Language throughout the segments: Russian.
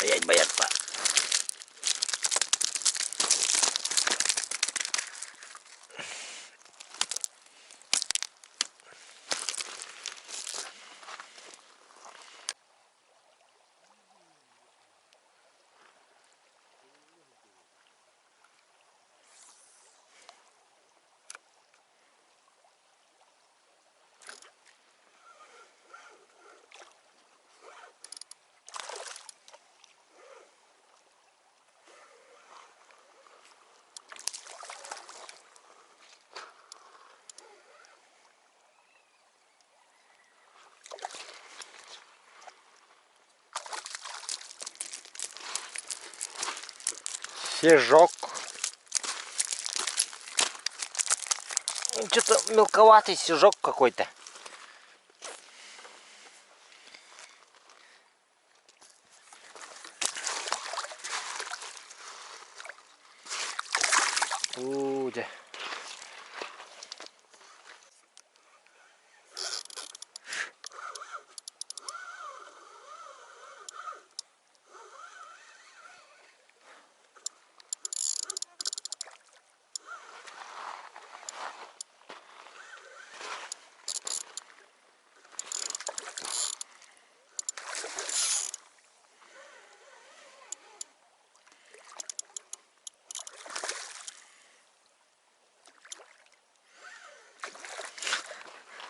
Стоять бояться. Снежок. Что-то мелковатый снежок какой-то. Удя.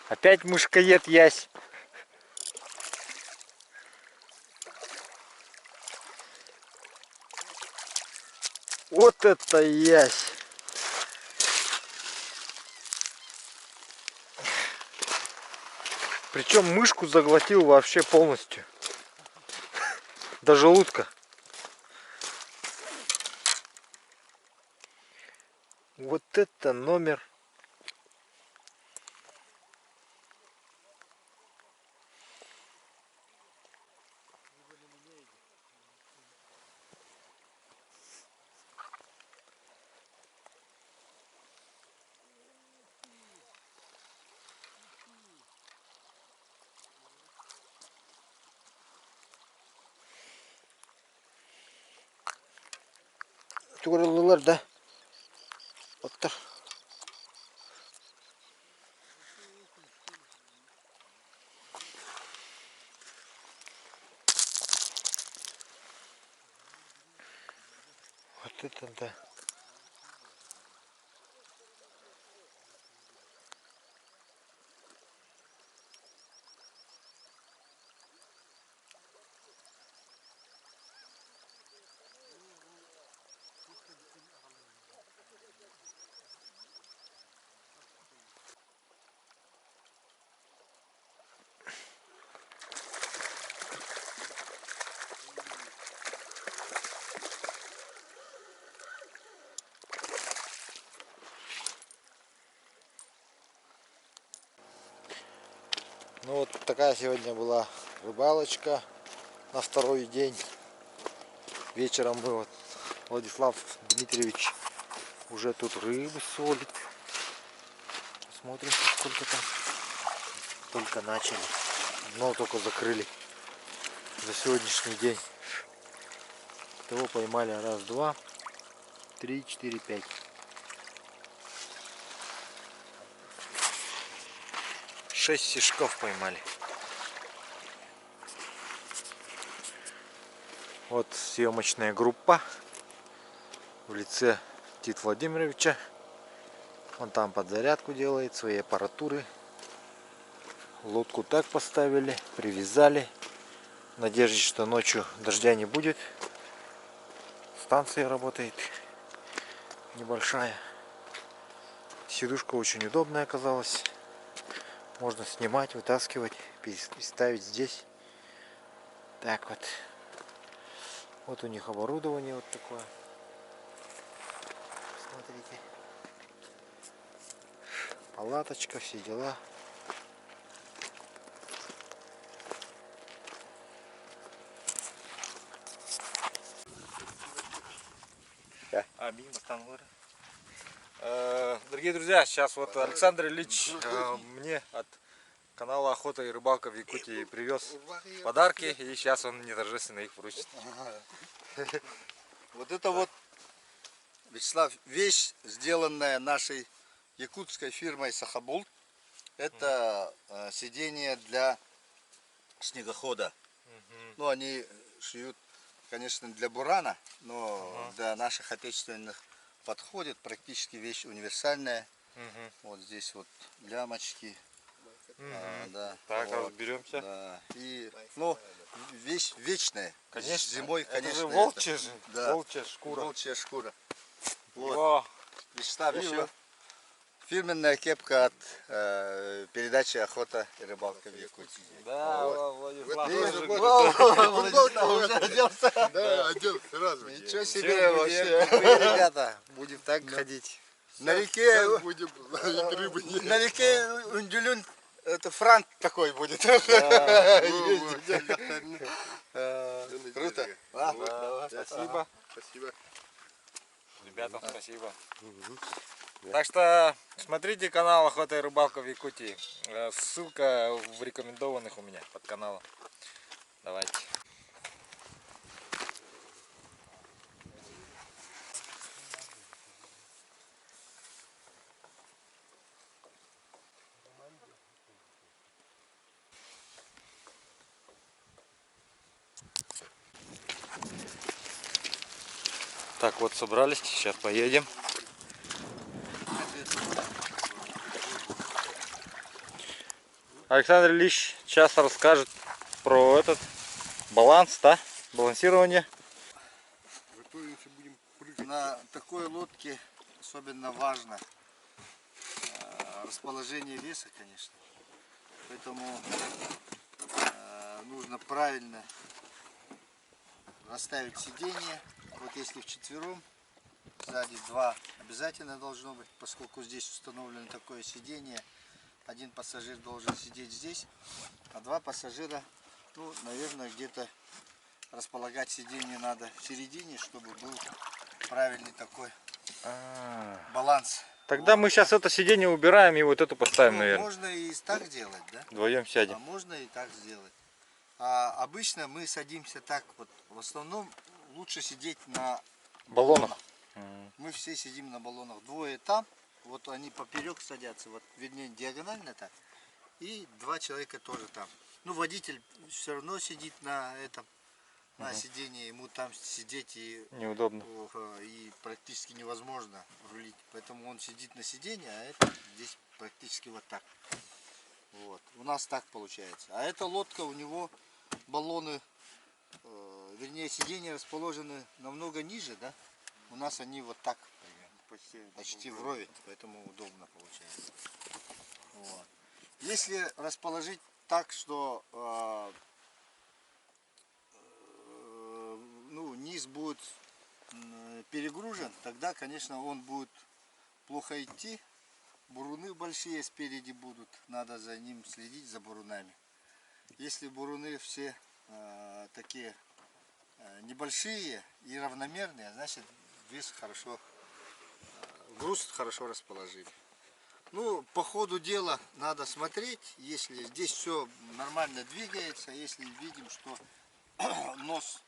Опять мышкоед ясь. Вот это ясь. Причем мышку заглотил вообще полностью. До желудка. Вот это номер. Тугрылылар, да? Оттыр. Вот это да. Ну вот такая сегодня была рыбалочка на второй день. Вечером мы вот, Владислав Дмитриевич уже тут рыбу солит. Посмотрим, сколько там. Только начали. Но только закрыли за сегодняшний день. Того поймали раз, два, 3, 4, 5. 6 сишков поймали. Вот съемочная группа в лице Тита Владимировича. Он там подзарядку делает, свои аппаратуры. Лодку так поставили, привязали. В надежде, что ночью дождя не будет. Станция работает небольшая. Сидушка очень удобная оказалась. Можно снимать, вытаскивать, ставить здесь. Так вот. Вот у них оборудование вот такое. Смотрите. Палаточка, все дела. Дорогие друзья, сейчас вот Александр Ильич мне канала Охота и Рыбалка в Якутии привез подарки, и сейчас он неторжественно их вручит. Вот это вот, Вячеслав, вещь, сделанная нашей якутской фирмой Сахабул. Это сиденье для снегохода. Ну, они шьют, конечно, для бурана, но для наших отечественных подходит. Практически вещь универсальная. Вот здесь вот лямочки. Да, Так, вот, разберемся. да. И, ну, вещь вечная. Конечно. Зимой, конечно. Это же волчья же. Да. Волчья шкура. Волчья шкура. Вот. О, Вячеслав, еще фирменная кепка от передачи «Охота и рыбалка в Якутии». да, Вот. Владислав Вот. тоже Владислав уже оделся. Да, одел сразу. Ничего Всё, себе будем, вообще. тупые ребята, будем так ходить. На реке, Сейчас будем ловить рыбы. на реке Ундюлюн это франк такой будет. Круто. Спасибо. Спасибо. Ребятам спасибо. Так что смотрите канал Охота и Рыбалка в Якутии. Ссылка в рекомендованных у меня под каналом. Давайте. Так, вот собрались, сейчас поедем. Александр Ильич часто расскажет про этот баланс, да? Балансирование. Готовимся, будем прыгать. На такой лодке особенно важно расположение веса, конечно. Поэтому нужно правильно расставить сиденье. Вот если вчетвером, сзади два обязательно должно быть, поскольку здесь установлено такое сиденье. Один пассажир должен сидеть здесь, а два пассажира, ну, наверное, где-то располагать сиденье надо в середине, чтобы был правильный такой баланс. Тогда мы сейчас это сиденье убираем и вот эту поставим, Ну, наверное. можно и так сделать, да? Вдвоем А сядем. можно и так сделать. А обычно мы садимся так вот. В основном лучше сидеть на Баллонах. Мы все сидим на баллонах. Двое там, вот они поперек садятся, вот вернее диагонально так. И два человека тоже там. Ну, водитель все равно сидит на этом, на сиденье, ему там сидеть Неудобно. и практически невозможно рулить. Поэтому он сидит на сиденье, а это здесь практически вот так. Вот. У нас так получается. А эта лодка, у него баллоны, вернее сиденья расположены намного ниже, да? У нас они вот так почти вровень, поэтому удобно получается. Вот. Если расположить так, что ну, низ будет перегружен, тогда, конечно, он будет плохо идти. Буруны большие спереди будут, надо за ним следить, за бурунами. Если буруны все такие небольшие и равномерные, значит вес хорошо, груз хорошо расположили. Ну, по ходу дела надо смотреть, если здесь все нормально двигается, если видим, что нос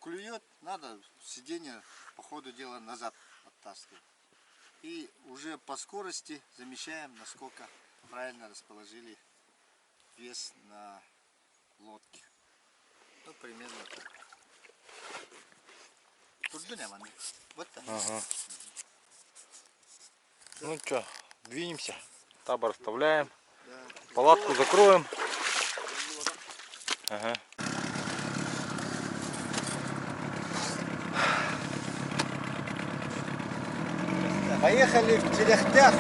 клюет, надо сиденье по ходу дела назад оттаскивать. И уже по скорости замечаем, насколько правильно расположили вес на лодке. Ну, примерно так. Тут дуням, вот так. Ага. Ну что, двинемся. Табор оставляем. Палатку закроем. Ага. Поехали в Терехтях.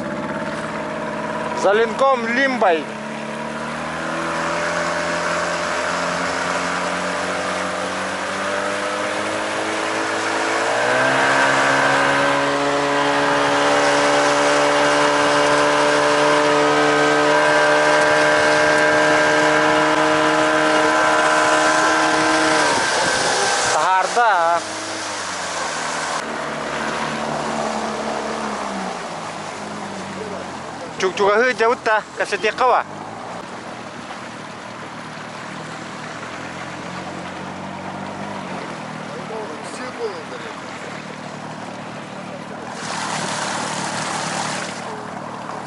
За линком Лимбой. Сагарда. Чук-чук-ы, Джаутта, Касатекава.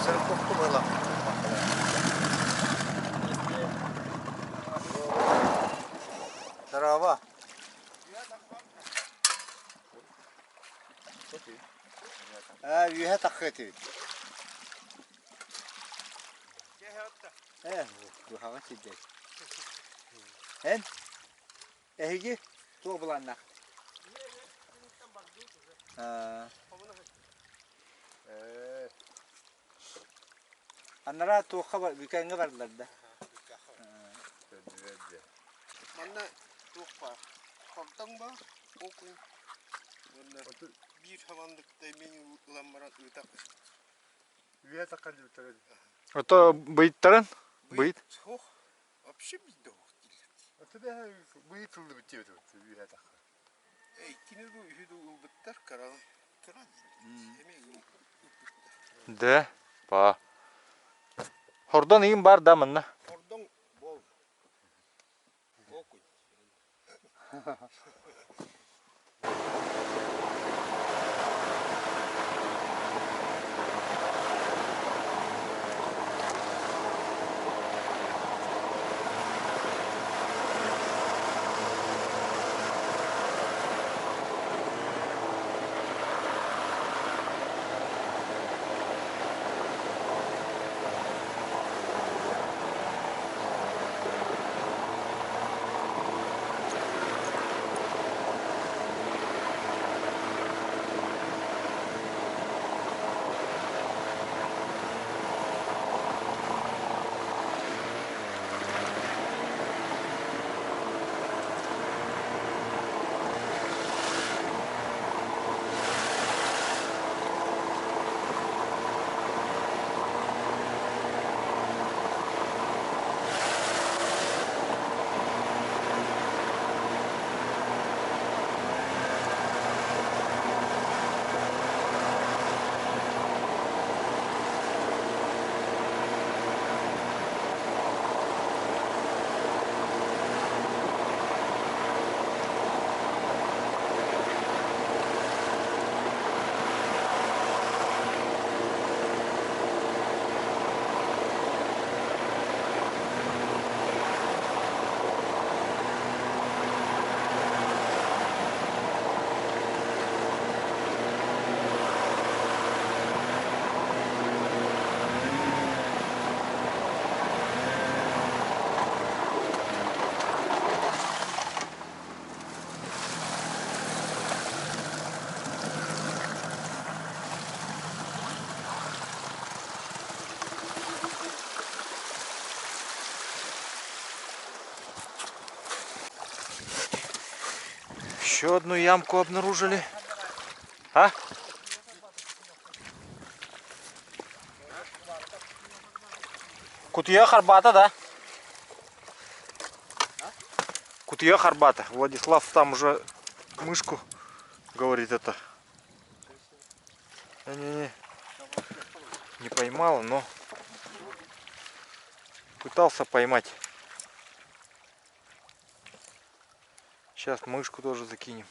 Sırf koktu böyle. Trava. Üye takketi. Bu hava çiğdek. Hen? Ehigi? Tuğ bulanlar. Anlara tuğ var, bükenge varlar da. Bana yok var. Korktan ba? Okun. Bir havanlıkta benim ulanmaran ıtak. Üye takan diyor tabii. Это быйттарын? Быйт? Çok. Вообще bir de o değil. Atıda bıyıtıldı bitiyor üye tak. İkini de ühüdü ılbıttar karan. Karan. Emeği Да. Па. Хордон иң бар да мына. oradan bol. Okuy. Еще одну ямку обнаружили. А? Кутья Харбата, да? Кутья Харбата. Владислав там уже мышку говорит это. Не поймала, но пытался поймать. Сейчас мышку тоже закинем.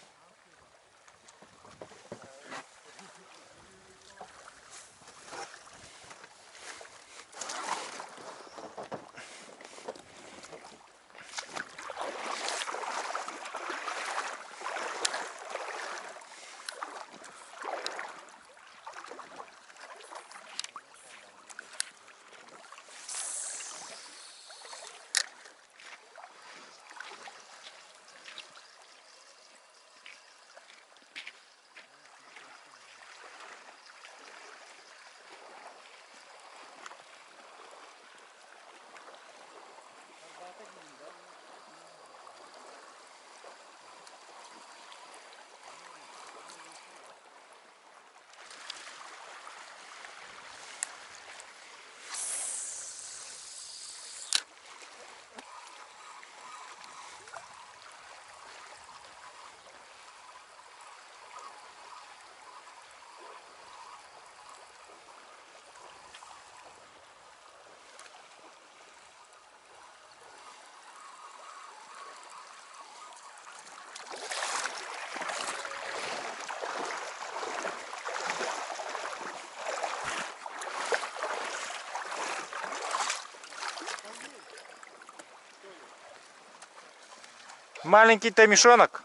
Маленький томишонок.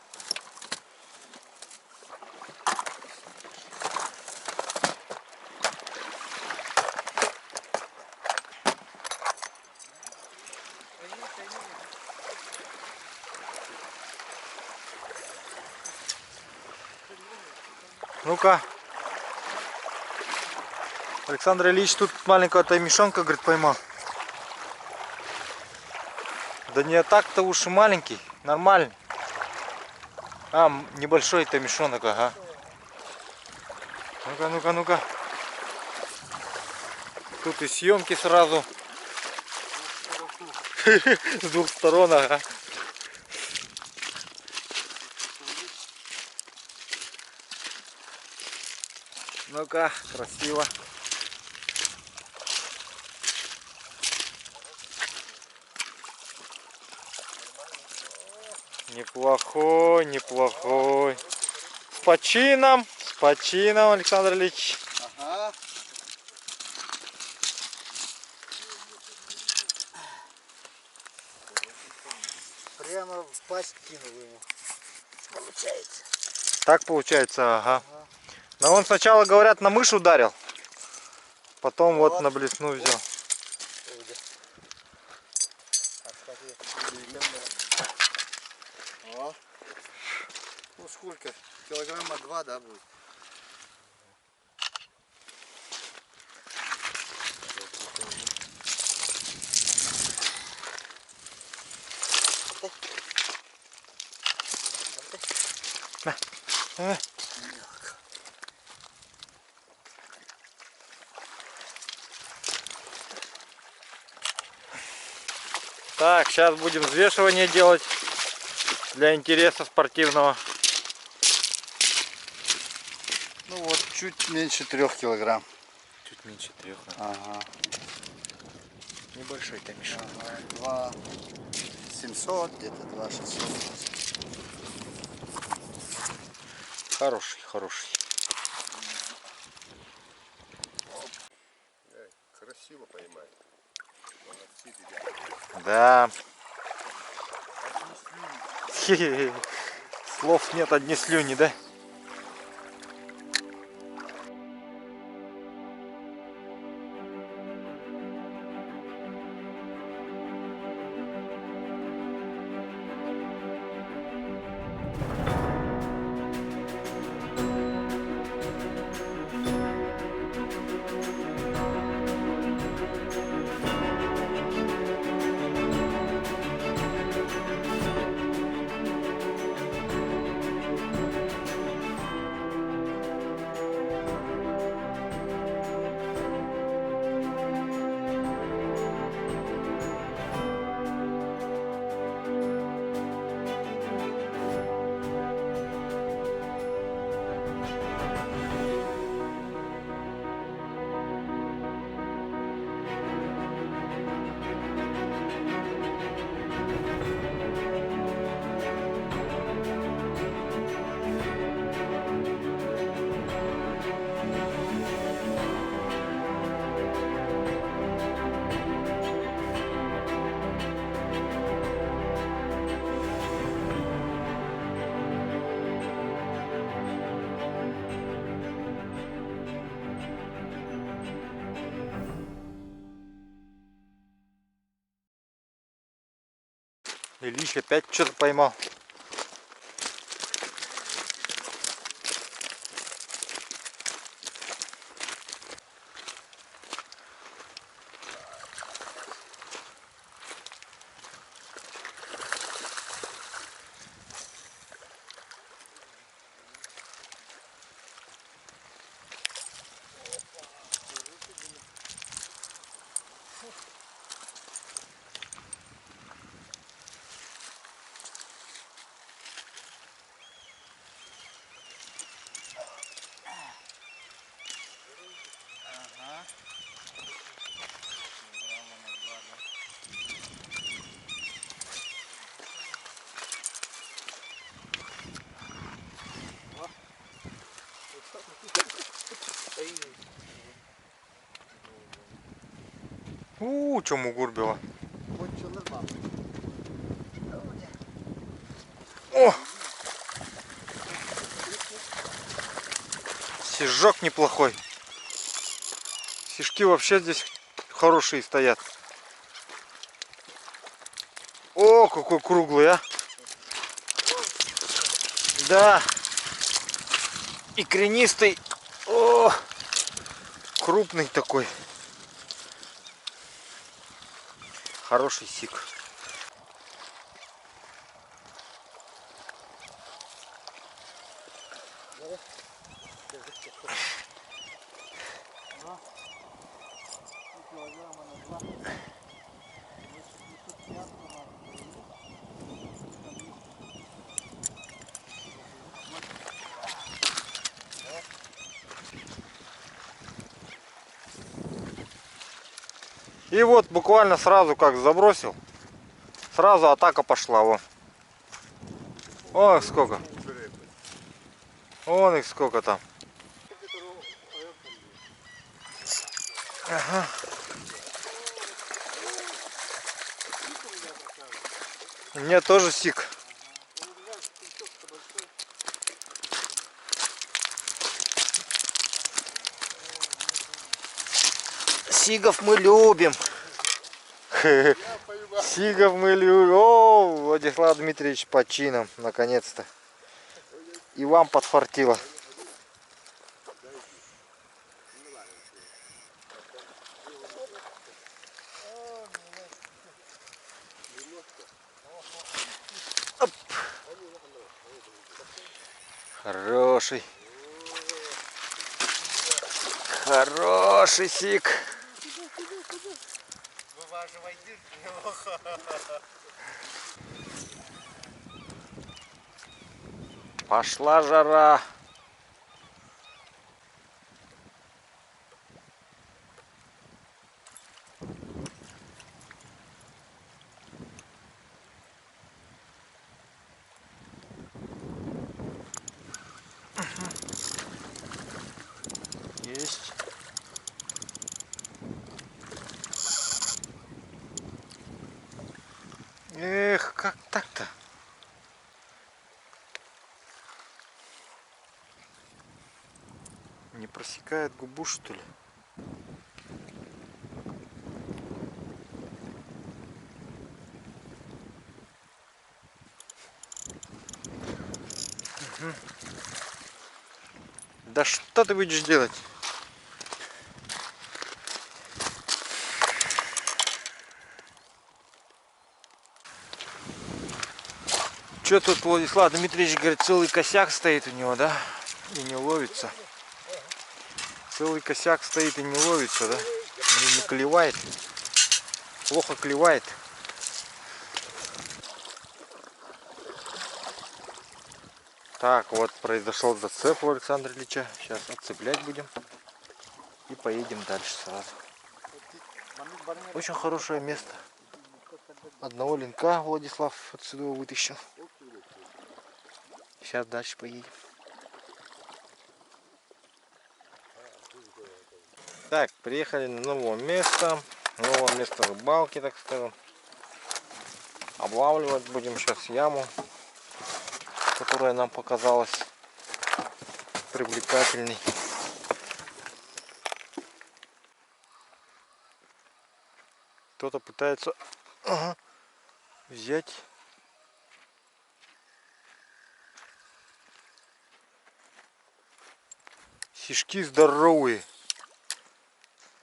Ну-ка. Александр Ильич тут маленького таймишонка, говорит, поймал. Да не так-то уж и маленький, нормальный. А, небольшой таймишонок, ага. Ну-ка, ну-ка, ну-ка. Тут и съемки сразу. С двух сторон, ага. Ну-ка, красиво. Неплохой, неплохой. С почином, Александр Ильич. Ага. Прямо в пасть кинул ему. Получается. Так получается, ага. Но он сначала, говорят, на мышь ударил. Потом вот на блесну взял. О. Ну сколько? Килограмма 2, да, будет? Так, сейчас будем взвешивание делать для интереса спортивного. Ну вот, чуть меньше 3 килограмм. Чуть меньше 3. Ага. Небольшой томишон. Ага. 2 700, где-то 2 600. Хороший, хороший. Красиво поймать. Молодцы, ребята. Да. Слов нет, одни слюни, да? Ильич опять что-то поймал. Ага. Чё мугурбила. Вот что нормально. О! Сижок неплохой. Сишки вообще здесь хорошие стоят. О, какой круглый, а! Да. И кренистый. О, крупный такой. Хороший сик. И вот буквально сразу как забросил, сразу атака пошла. Вон. О, сколько. Вон их сколько там. Ага. У меня тоже сик. Сигов мы любим. Сигов мы любим. О, Владислав Дмитриевич по чинам, наконец-то. И вам подфартило. Оп. Хороший. Хороший сик. Пошла жара. Есть. Эх, как так-то? Не просекает губу, что ли? Угу. Да что ты будешь делать? Что тут Владислав Дмитриевич говорит, целый косяк стоит у него, да? И не ловится. Целый косяк стоит и не ловится, да? Не клевает. Плохо клевает. Так, вот произошел зацеп у Александра Ильича. Сейчас отцеплять будем. И поедем дальше сразу. Очень хорошее место. Одного линка Владислав отсюда вытащил. Сейчас дальше поедем. Так, приехали на новое место. Новое место рыбалки, так скажем. Облавливать будем сейчас яму, которая нам показалась привлекательной. Кто-то пытается взять. Сишки здоровые.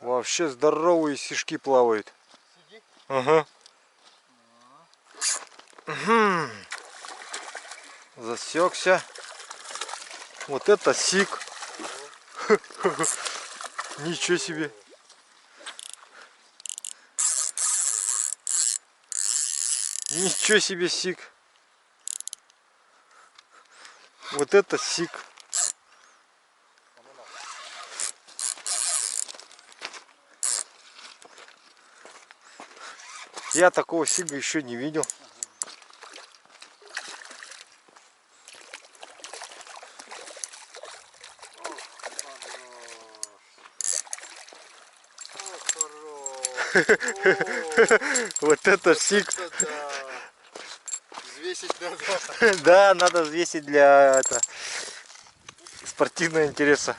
Вообще здоровые сишки плавают. Ага. Угу. Засекся. Вот это сик. Ничего себе. Ничего себе сик. Вот это сик. Я такого сига еще не видел. Вот это сик. взвесить надо. Да, надо взвесить для спортивного интереса.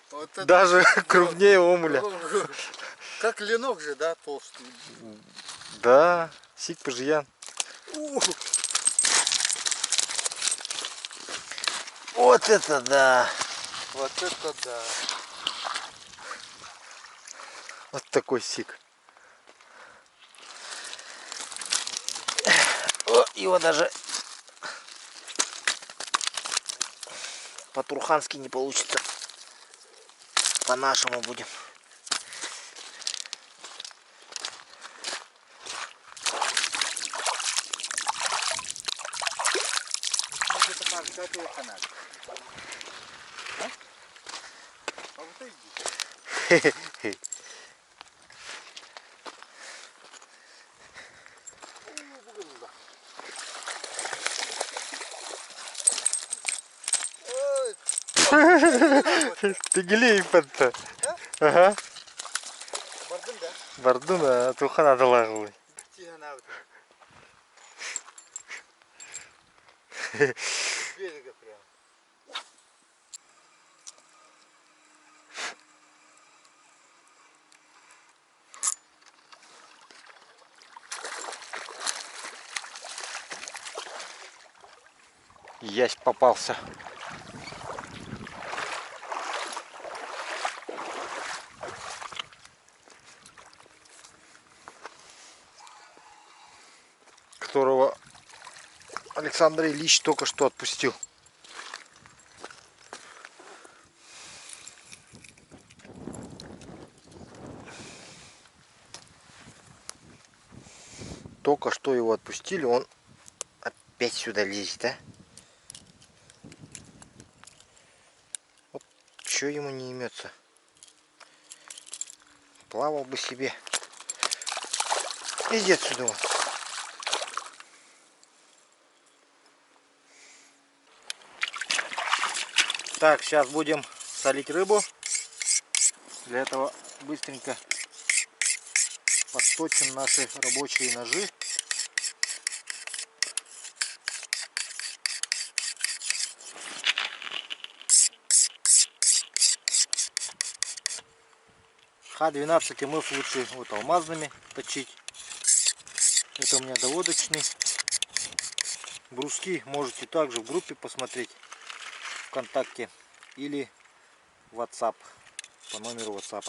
Вот это Даже крупнее омуля. Как ленок же, да, толстый. Да, сик пожиян. Вот это да. Вот это да. Вот такой сик. О, его даже по-турхански не получится. По-нашему будем. Как его канат? А? А вот иди. Ты гелейпад-то. Ага. Бардым, да? Бардуна, тухана далагылы. Тихо на вот. Берега прям. Ясь попался. Которого Александр Ильич только что отпустил. Только что его отпустили, он опять сюда лезет, а? Вот что ему не имется? Плавал бы себе. Иди отсюда. Вон. Так, сейчас будем солить рыбу. Для этого быстренько подточим наши рабочие ножи. Х-12 МФ лучше вот алмазными точить. Это у меня доводочный. Бруски можете также в группе посмотреть ВКонтакте или WhatsApp по номеру WhatsApp.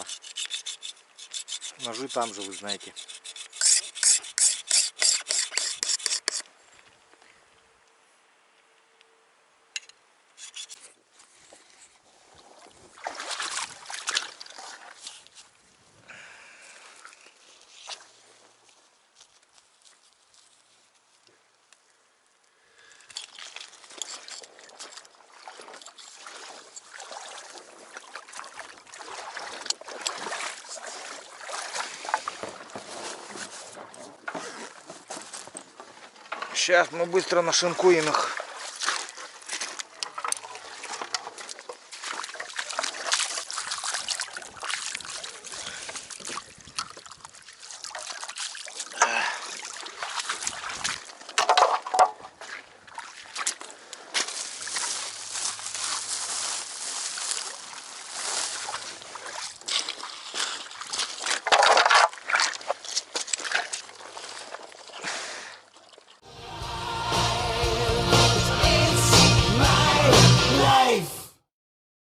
Ножи там же, вы знаете. Сейчас мы быстро нашинкуем их.